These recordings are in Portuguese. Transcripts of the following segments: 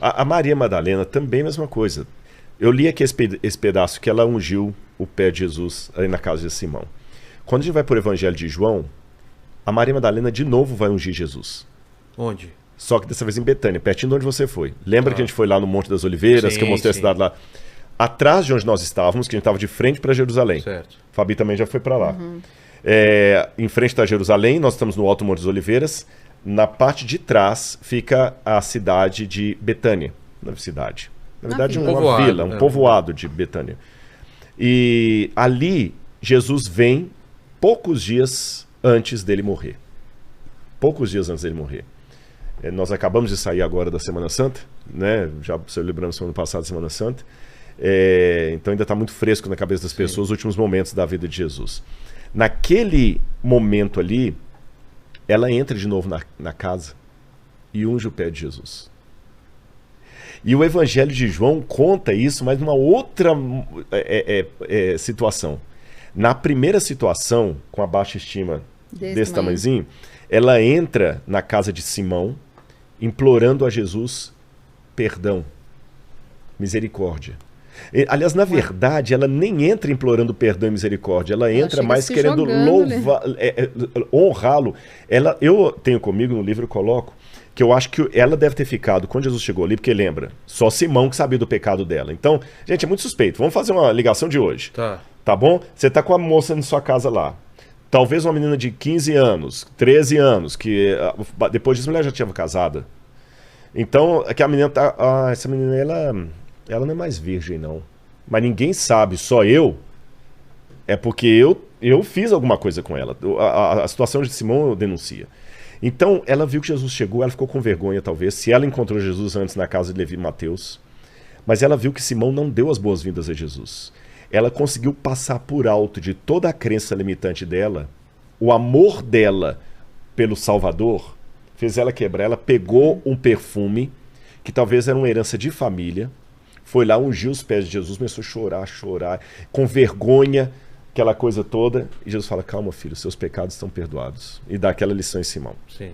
A Maria Madalena também é a mesma coisa. Eu li aqui esse pedaço que ela ungiu o pé de Jesus aí na casa de Simão. Quando a gente vai para o Evangelho de João, a Maria Madalena de novo vai ungir Jesus. Onde? Só que dessa vez em Betânia, pertinho de onde você foi. Lembra que a gente foi lá no Monte das Oliveiras, que eu mostrei a cidade lá? Atrás de onde nós estávamos, que a gente estava de frente para Jerusalém. Certo. Fabi também já foi para lá. Em frente está Jerusalém, nós estamos no Alto Monte das Oliveiras. Na parte de trás fica a cidade de Betânia. Na verdade, uma vila, um povoado de Betânia. E ali, Jesus vem poucos dias antes dele morrer. Poucos dias antes dele morrer. Nós acabamos de sair agora da Semana Santa, né? Já celebramos semana passada a Semana Santa. Então ainda está muito fresco na cabeça das pessoas os últimos momentos da vida de Jesus. Naquele momento ali, ela entra de novo na casa e unge o pé de Jesus. E o Evangelho de João conta isso, mas numa outra situação. Na primeira situação, com a baixa estima desse tamanhozinho, ela entra na casa de Simão, implorando a Jesus perdão, misericórdia. Aliás, na verdade, ela nem entra implorando perdão e misericórdia, ela entra mais querendo honrá-lo. Eu tenho comigo no livro, eu coloco, que eu acho que ela deve ter ficado, quando Jesus chegou ali, porque lembra, só Simão que sabia do pecado dela. Então, gente, é muito suspeito. Vamos fazer uma ligação de hoje. Tá bom? Você tá com a moça na sua casa lá. Talvez uma menina de 15 anos, 13 anos, que depois disso a mulher já tinha casada. Então, que a menina tá... essa menina, ela não é mais virgem, não. Mas ninguém sabe, só eu. É porque eu fiz alguma coisa com ela. A situação de Simão denuncia. Então, ela viu que Jesus chegou, ela ficou com vergonha, talvez, se ela encontrou Jesus antes na casa de Levi e Mateus. Mas ela viu que Simão não deu as boas-vindas a Jesus. Ela conseguiu passar por alto de toda a crença limitante dela, o amor dela pelo Salvador, fez ela quebrar. Ela pegou um perfume, que talvez era uma herança de família, foi lá, ungiu os pés de Jesus, começou a chorar, com vergonha, aquela coisa toda. E Jesus fala, calma filho, seus pecados estão perdoados. E dá aquela lição em Simão. Sim.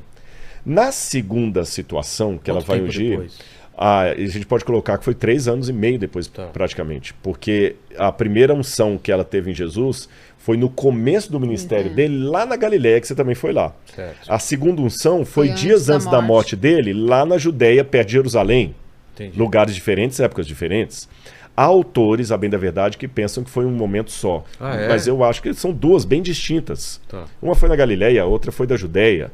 Na segunda situação que ela vai ungir, a gente pode colocar que foi 3 anos e meio depois, praticamente. Porque a primeira unção que ela teve em Jesus foi no começo do ministério dele, lá na Galileia, que você também foi lá. Certo. A segunda unção foi dias antes da morte dele, lá na Judéia, perto de Jerusalém. Entendi. Lugares diferentes, épocas diferentes. Há autores, a bem da verdade, que pensam que foi um momento só. Mas eu acho que são duas bem distintas. Uma foi na Galileia, a outra foi da Judéia.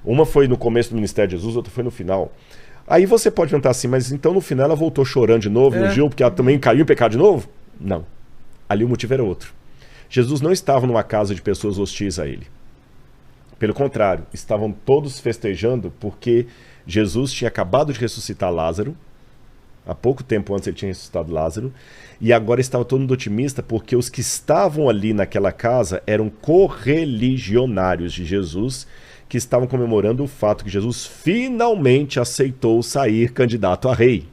Uma foi no começo do ministério de Jesus, outra foi no final. Aí você pode perguntar assim, mas então no final ela voltou chorando de novo, ungiu, porque ela também caiu em pecado de novo? Não. Ali o motivo era outro. Jesus não estava numa casa de pessoas hostis a ele. Pelo contrário, estavam todos festejando porque Jesus tinha acabado de ressuscitar Lázaro. Há pouco tempo antes ele tinha ressuscitado Lázaro. E agora estava todo mundo otimista porque os que estavam ali naquela casa eram correligionários de Jesus, que estavam comemorando o fato que Jesus finalmente aceitou sair candidato a rei.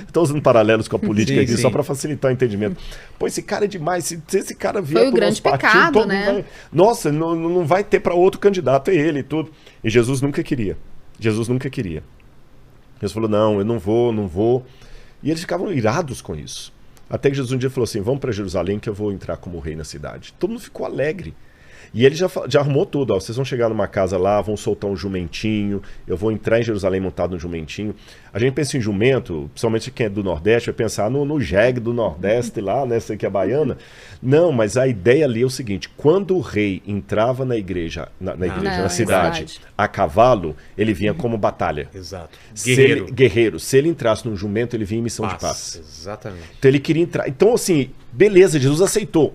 Estou usando paralelos com a política aqui só para facilitar o entendimento. Pô, esse cara é demais. Se esse cara vier para o nosso partido, todo mundo vai... Nossa, não vai ter para outro candidato, é ele e tudo. E Jesus nunca queria. Jesus nunca queria. Jesus falou, não, eu não vou. E eles ficavam irados com isso. Até que Jesus um dia falou assim, vamos para Jerusalém que eu vou entrar como rei na cidade. Todo mundo ficou alegre. E ele já arrumou tudo, ó, vocês vão chegar numa casa lá, vão soltar um jumentinho, eu vou entrar em Jerusalém montado no jumentinho. A gente pensa em jumento, principalmente quem é do Nordeste, vai pensar no jegue do Nordeste lá, né, sei que é baiana. Não, mas a ideia ali é o seguinte, quando o rei entrava na igreja, na cidade, a cavalo, ele vinha como batalha. Exato. Guerreiro. Se ele entrasse num jumento, ele vinha em missão de paz. Exatamente. Então ele queria entrar. Então assim, beleza, Jesus aceitou.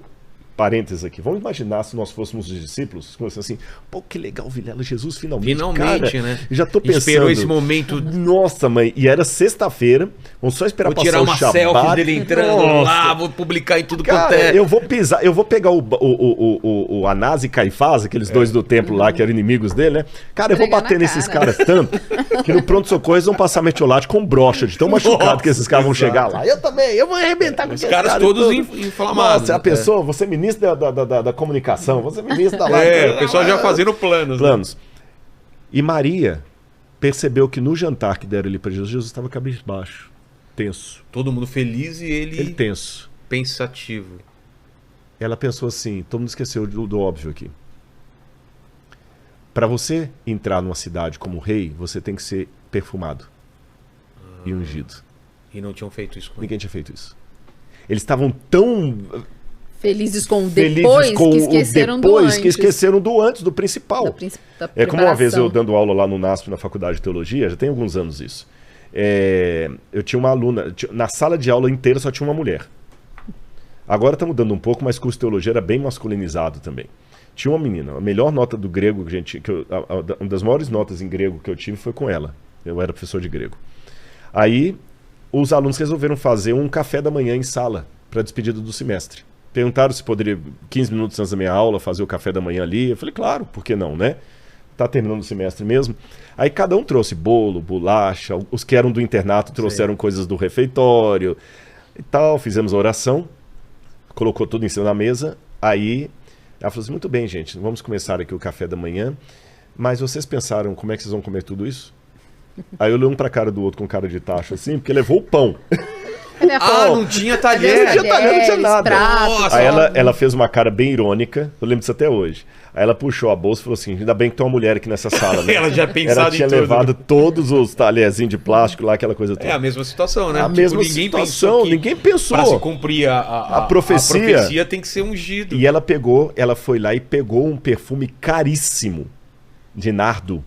Parênteses aqui, vamos imaginar se nós fôssemos os discípulos, assim, pô, que legal, Vilela, Jesus finalmente, cara, né? Já tô pensando. Esperou esse momento. Nossa, mãe, e era sexta-feira, vamos só esperar vou passar o Shabat. Vou tirar uma selfie dele entrando lá, vou publicar em tudo quanto é. Eu vou pegar o Anás e Caifás, aqueles dois do templo lá, que eram inimigos dele, né? Cara, eu vou bater nesses caras tanto, que no pronto-socorro eles vão passar metiolate com brocha, de tão machucado que esses caras vão chegar lá. Eu também, eu vou arrebentar com os caras todos inflamados. Nossa, a pessoa, você ministro da comunicação, você ministro da live. O pessoal já fazendo planos. Planos. Né? E Maria percebeu que no jantar que deram ali para Jesus, Jesus estava cabisbaixo, tenso. Todo mundo feliz e ele tenso. Pensativo. Ela pensou assim, todo mundo esqueceu do óbvio aqui. Para você entrar numa cidade como rei, você tem que ser perfumado e ungido. E não tinham feito isso com ele. Ninguém tinha feito isso. Eles estavam tão felizes com o depois que esqueceram do antes. Que esqueceram do antes, do principal. É como uma vez eu dando aula lá no NASP, na Faculdade de Teologia, já tem alguns anos isso. Eu tinha uma aluna, na sala de aula inteira só tinha uma mulher. Agora está mudando um pouco, mas curso de teologia era bem masculinizado também. Tinha uma menina, a melhor nota do grego, uma das maiores notas em grego que eu tive foi com ela. Eu era professor de grego. Aí, os alunos resolveram fazer um café da manhã em sala, para despedida do semestre. Perguntaram se poderia, 15 minutos antes da minha aula, fazer o café da manhã ali. Eu falei, claro, por que não, né? Tá terminando o semestre mesmo. Aí cada um trouxe bolo, bolacha, os que eram do internato trouxeram coisas do refeitório e tal. Fizemos a oração, colocou tudo em cima da mesa. Aí ela falou assim, muito bem, gente, vamos começar aqui o café da manhã, mas vocês pensaram como é que vocês vão comer tudo isso? Aí eu olhei um pra cara do outro com cara de tacho assim, porque levou o pão. Não tinha talher. Não tinha talher, não tinha nada. Pratos, aí ela fez uma cara bem irônica, eu lembro disso até hoje. Aí ela puxou a bolsa e falou assim, ainda bem que tem uma mulher aqui nessa sala, né? Ela já pensado ela tinha levado todos os talherzinhos de plástico lá, aquela coisa toda. É a mesma situação, né? A mesma situação, ninguém pensou. Pra se cumprir a profecia tem que ser ungido. E ela foi lá e pegou um perfume caríssimo de nardo.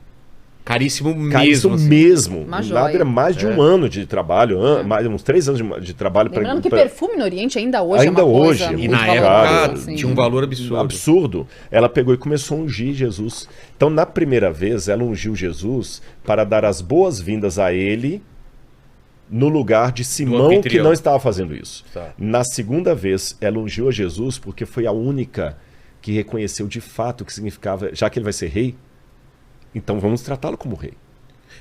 Caríssimo mesmo. Caríssimo mesmo. Uma Nada era mais de um ano de trabalho, mais uns 3 anos de trabalho. Lembrando que perfume no Oriente ainda hoje é uma coisa muito e na época tinha um valor absurdo. Absurdo. Ela pegou e começou a ungir Jesus. Então, na primeira vez, ela ungiu Jesus para dar as boas-vindas a ele no lugar de Simão, que não estava fazendo isso. Tá. Na segunda vez, ela ungiu a Jesus porque foi a única que reconheceu de fato o que significava, já que ele vai ser rei, então vamos tratá-lo como rei.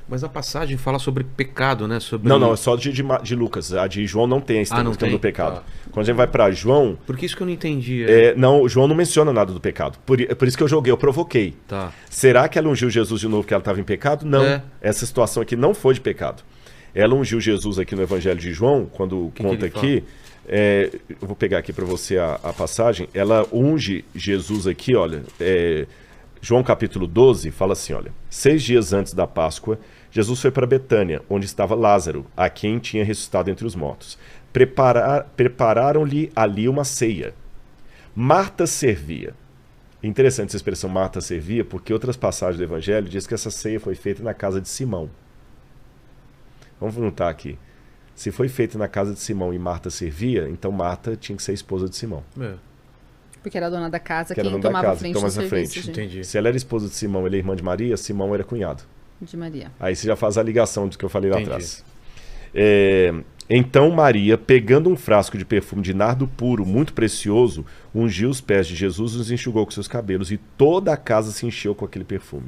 Mas a passagem fala sobre pecado, né? Não, é só de Lucas. A de João não tem a questão do pecado. Quando a gente vai para João... Por que isso que eu não entendi? Não, João não menciona nada do pecado. Por isso que eu provoquei. Tá. Será que ela ungiu Jesus de novo porque ela estava em pecado? Não. Essa situação aqui não foi de pecado. Ela ungiu Jesus aqui no Evangelho de João, quando conta aqui... eu vou pegar aqui para você a passagem. Ela unge Jesus aqui, olha... João capítulo 12 fala assim, olha, 6 dias antes da Páscoa, Jesus foi para Betânia, onde estava Lázaro, a quem tinha ressuscitado entre os mortos. Prepararam-lhe ali uma ceia. Marta servia. Interessante essa expressão Marta servia, porque outras passagens do Evangelho dizem que essa ceia foi feita na casa de Simão. Vamos notar aqui. Se foi feita na casa de Simão e Marta servia, então Marta tinha que ser esposa de Simão. Porque era a dona da casa, quem tomava a frente do serviço. Entendi. Se ela era esposa de Simão, ele é irmã de Maria, Simão era cunhado. De Maria. Aí você já faz a ligação do que eu falei lá atrás. Então Maria, pegando um frasco de perfume de nardo puro, muito precioso, ungiu os pés de Jesus e os enxugou com seus cabelos, e toda a casa se encheu com aquele perfume.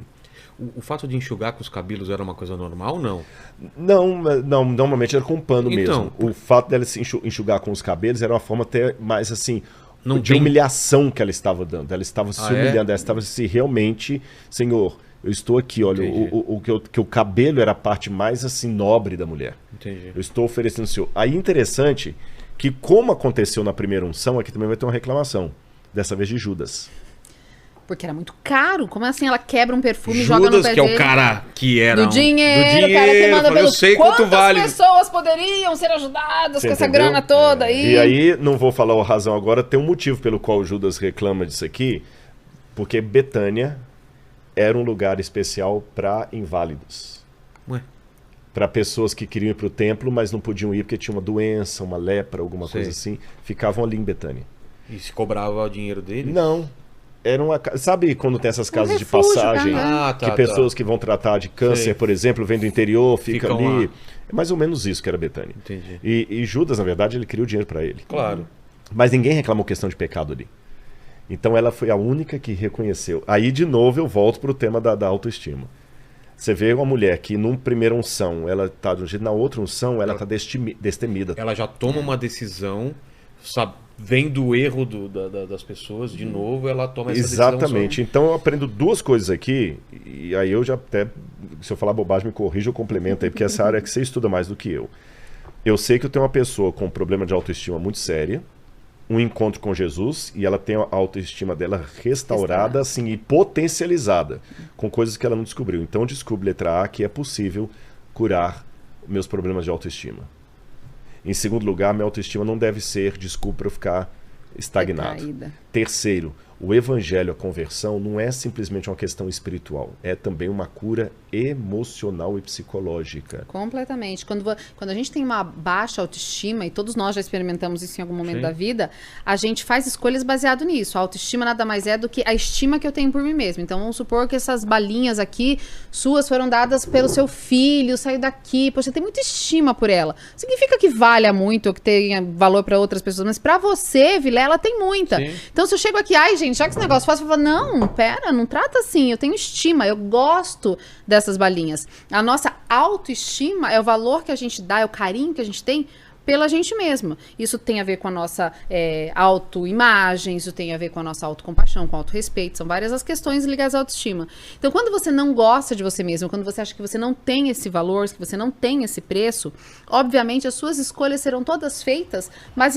O fato de enxugar com os cabelos era uma coisa normal ou não? Não, normalmente era com um pano mesmo. O fato dela se enxugar com os cabelos era uma forma até mais assim... de humilhação que ela estava dando. Ela estava se humilhando, ela estava se realmente, Senhor, eu estou aqui, olha, que o cabelo era a parte mais assim nobre da mulher. Entendi. Eu estou oferecendo ao Senhor. Aí interessante que, como aconteceu na primeira unção, aqui também vai ter uma reclamação, dessa vez de Judas. Porque era muito caro. Como assim ela quebra um perfume e Judas, joga no pé que dele? é o cara que era do dinheiro, o cara que manda pelo... Eu sei quanto vale. Quantas pessoas poderiam ser ajudadas com essa grana toda aí? E aí, não vou falar a razão agora, tem um motivo pelo qual Judas reclama disso aqui, porque Betânia era um lugar especial para inválidos. Para pessoas que queriam ir para o templo, mas não podiam ir porque tinha uma doença, uma lepra, alguma coisa assim, ficavam ali em Betânia. E se cobrava o dinheiro deles? Não. Era uma... Sabe quando tem essas casas de passagem? Que pessoas que vão tratar de câncer, por exemplo, vêm do interior, ficam ali. Lá. É mais ou menos isso que era Betânia. Entendi. E Judas, na verdade, ele queria o dinheiro para ele. Claro. Mas ninguém reclamou questão de pecado ali. Então ela foi a única que reconheceu. Aí, de novo, eu volto para o tema da autoestima. Você vê uma mulher que, num primeira unção, ela está de um jeito, na outra unção, ela está destemida. Ela já toma uma decisão vendo o erro das pessoas de novo, ela toma essa decisão. Exatamente. Então eu aprendo duas coisas aqui, e aí eu já até, se eu falar bobagem, me corrija ou complementa aí, porque essa área é que você estuda mais do que eu. Eu sei que eu tenho uma pessoa com um problema de autoestima muito séria, um encontro com Jesus, e ela tem a autoestima dela restaurada assim, e potencializada, com coisas que ela não descobriu. Então eu descubro, letra A, que é possível curar meus problemas de autoestima. Em segundo lugar, minha autoestima não deve ser desculpa para eu ficar estagnado. Retraída. Terceiro, o evangelho, a conversão, não é simplesmente uma questão espiritual, é também uma cura emocional e psicológica. Completamente. Quando a gente tem uma baixa autoestima, e todos nós já experimentamos isso em algum momento da vida, a gente faz escolhas baseado nisso. A autoestima nada mais é do que a estima que eu tenho por mim mesmo. Então vamos supor que essas balinhas aqui suas foram dadas pelo seu filho, saiu daqui, poxa, você tem muita estima por ela. Significa que valha muito ou que tenha valor para outras pessoas, mas para você, Vilela, tem muita. Sim. Então se eu chego aqui, ai gente, já que esse negócio fácil, eu falo, não, pera, não trata assim, eu tenho estima, eu gosto dessas balinhas. A nossa autoestima é o valor que a gente dá, é o carinho que a gente tem pela gente mesma. Isso tem a ver com a nossa autoimagem, isso tem a ver com a nossa autocompaixão, com autorrespeito, são várias as questões ligadas à autoestima. Então, quando você não gosta de você mesmo, quando você acha que você não tem esse valor, que você não tem esse preço, obviamente as suas escolhas serão todas feitas baseadas